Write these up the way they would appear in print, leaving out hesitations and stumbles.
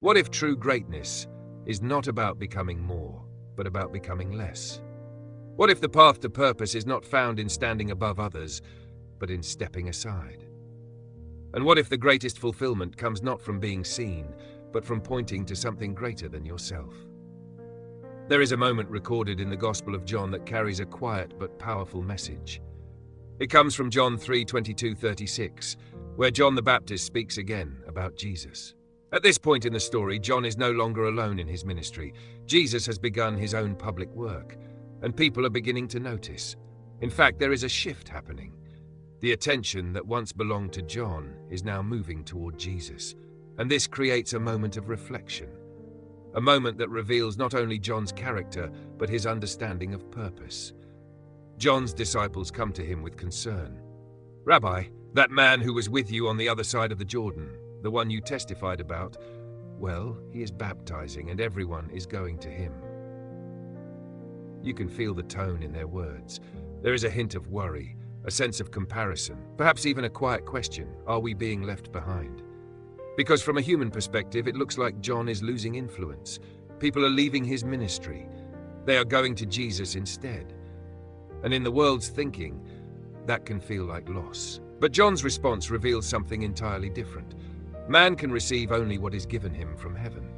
What if true greatness is not about becoming more, but about becoming less? What if the path to purpose is not found in standing above others, but in stepping aside? And what if the greatest fulfillment comes not from being seen, but from pointing to something greater than yourself? There is a moment recorded in the Gospel of John that carries a quiet but powerful message. It comes from John 3:22-36, where John the Baptist speaks again about Jesus. At this point in the story, John is no longer alone in his ministry. Jesus has begun his own public work, and people are beginning to notice. In fact, there is a shift happening. The attention that once belonged to John is now moving toward Jesus, and this creates a moment of reflection. A moment that reveals not only John's character, but his understanding of purpose. John's disciples come to him with concern. "Rabbi, that man who was with you on the other side of the Jordan, the one you testified about, well, he is baptizing and everyone is going to him." You can feel the tone in their words. There is a hint of worry, a sense of comparison, perhaps even a quiet question: are we being left behind? Because from a human perspective, it looks like John is losing influence. People are leaving his ministry. They are going to Jesus instead. And in the world's thinking, that can feel like loss. But John's response reveals something entirely different. Man can receive only what is given him from heaven.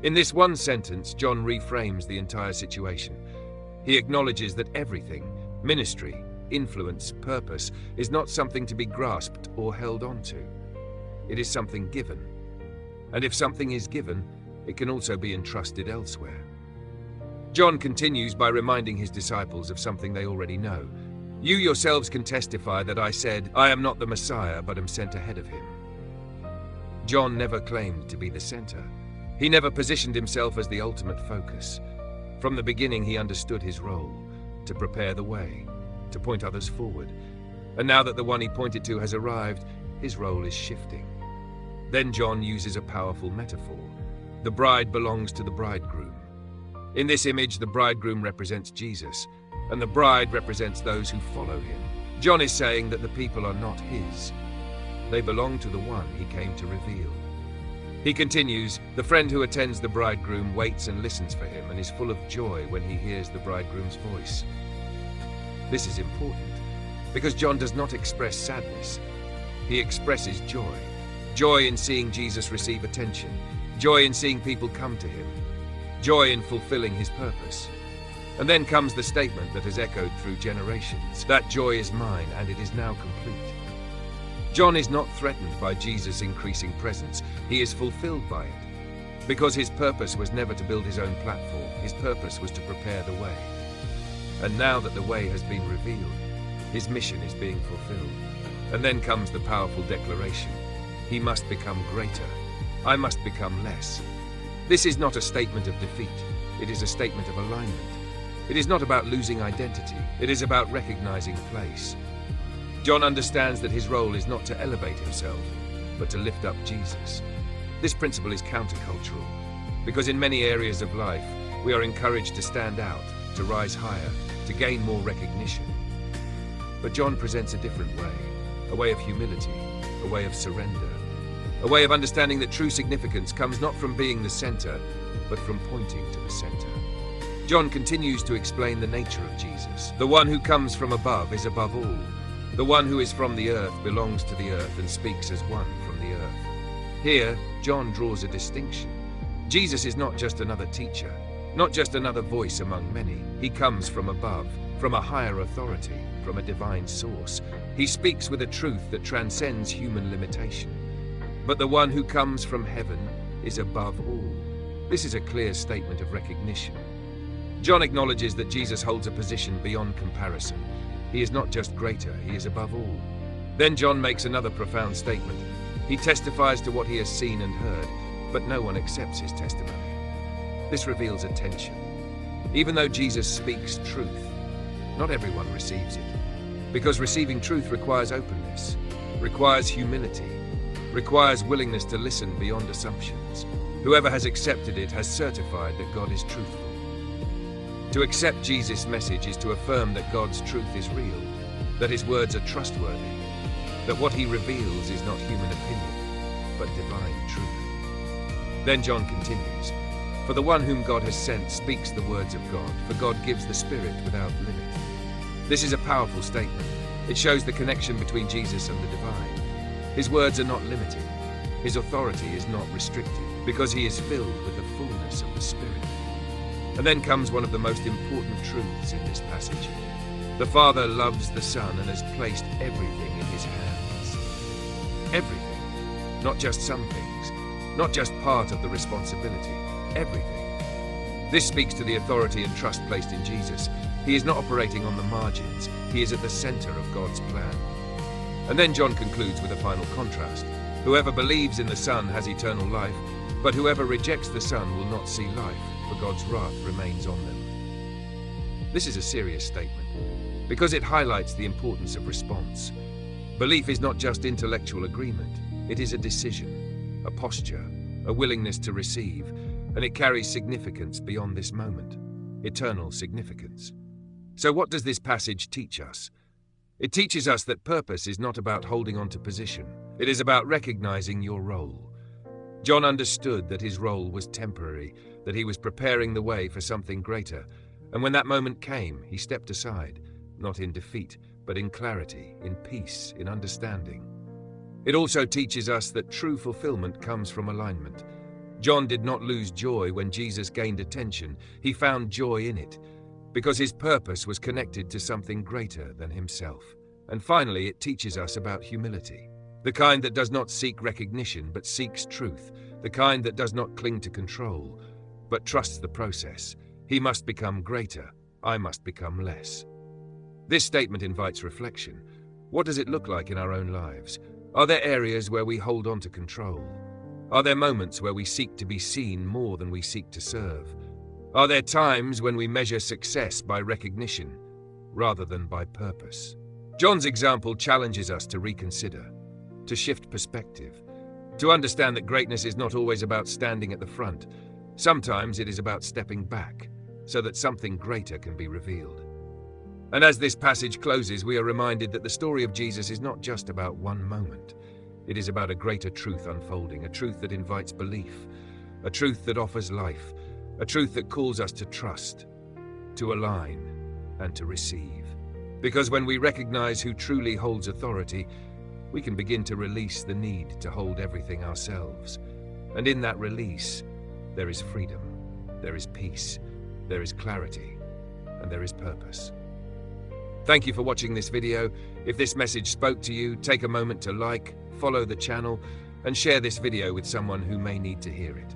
In this one sentence, John reframes the entire situation. He acknowledges that everything, ministry, influence, purpose, is not something to be grasped or held onto. It is something given. And if something is given, it can also be entrusted elsewhere. John continues by reminding his disciples of something they already know. "You yourselves can testify that I said, 'I am not the Messiah, but am sent ahead of him.'" John never claimed to be the center. He never positioned himself as the ultimate focus. From the beginning, he understood his role: to prepare the way, to point others forward. And now that the one he pointed to has arrived, his role is shifting. Then John uses a powerful metaphor. The bride belongs to the bridegroom. In this image, the bridegroom represents Jesus, and the bride represents those who follow him. John is saying that the people are not his. They belong to the one he came to reveal. He continues, "The friend who attends the bridegroom waits and listens for him and is full of joy when he hears the bridegroom's voice." This is important, because John does not express sadness. He expresses joy. Joy in seeing Jesus receive attention. Joy in seeing people come to him. Joy in fulfilling his purpose. And then comes the statement that has echoed through generations: "That joy is mine, and it is now complete." John is not threatened by Jesus' increasing presence. He is fulfilled by it. Because his purpose was never to build his own platform. His purpose was to prepare the way. And now that the way has been revealed, his mission is being fulfilled. And then comes the powerful declaration: "He must become greater. I must become less." This is not a statement of defeat. It is a statement of alignment. It is not about losing identity. It is about recognizing place. John understands that his role is not to elevate himself, but to lift up Jesus. This principle is countercultural, because in many areas of life, we are encouraged to stand out, to rise higher, to gain more recognition. But John presents a different way, a way of humility, a way of surrender, a way of understanding that true significance comes not from being the center, but from pointing to the center. John continues to explain the nature of Jesus. The one who comes from above is above all. The one who is from the earth belongs to the earth and speaks as one from the earth. Here, John draws a distinction. Jesus is not just another teacher, not just another voice among many. He comes from above, from a higher authority, from a divine source. He speaks with a truth that transcends human limitation. But the one who comes from heaven is above all. This is a clear statement of recognition. John acknowledges that Jesus holds a position beyond comparison. He is not just greater, he is above all. Then John makes another profound statement. He testifies to what he has seen and heard, but no one accepts his testimony. This reveals a tension. Even though Jesus speaks truth, not everyone receives it. Because receiving truth requires openness, requires humility, requires willingness to listen beyond assumptions. Whoever has accepted it has certified that God is truthful. To accept Jesus' message is to affirm that God's truth is real, that his words are trustworthy, that what he reveals is not human opinion, but divine truth. Then John continues, "For the one whom God has sent speaks the words of God, for God gives the Spirit without limit." This is a powerful statement. It shows the connection between Jesus and the divine. His words are not limited. His authority is not restricted, because he is filled with the fullness of the Spirit. And then comes one of the most important truths in this passage. The Father loves the Son and has placed everything in his hands. Everything. Not just some things. Not just part of the responsibility. Everything. This speaks to the authority and trust placed in Jesus. He is not operating on the margins. He is at the center of God's plan. And then John concludes with a final contrast. Whoever believes in the Son has eternal life, but whoever rejects the Son will not see life, for God's wrath remains on them. This is a serious statement, because it highlights the importance of response. Belief is not just intellectual agreement, it is a decision, a posture, a willingness to receive, and it carries significance beyond this moment, eternal significance. So what does this passage teach us? It teaches us that purpose is not about holding on to position. It is about recognizing your role. John understood that his role was temporary, that he was preparing the way for something greater, and when that moment came, he stepped aside, not in defeat, but in clarity, in peace, in understanding. It also teaches us that true fulfillment comes from alignment. John did not lose joy when Jesus gained attention. He found joy in it, because his purpose was connected to something greater than himself. And finally, it teaches us about humility. The kind that does not seek recognition, but seeks truth. The kind that does not cling to control, but trusts the process. He must become greater. I must become less. This statement invites reflection. What does it look like in our own lives? Are there areas where we hold on to control? Are there moments where we seek to be seen more than we seek to serve? Are there times when we measure success by recognition rather than by purpose? John's example challenges us to reconsider, to shift perspective, to understand that greatness is not always about standing at the front. Sometimes it is about stepping back so that something greater can be revealed. And as this passage closes, we are reminded that the story of Jesus is not just about one moment. It is about a greater truth unfolding, a truth that invites belief, a truth that offers life, a truth that calls us to trust, to align, and to receive. Because when we recognize who truly holds authority, we can begin to release the need to hold everything ourselves. And in that release, there is freedom, there is peace, there is clarity, and there is purpose. Thank you for watching this video. If this message spoke to you, take a moment to like, follow the channel, and share this video with someone who may need to hear it.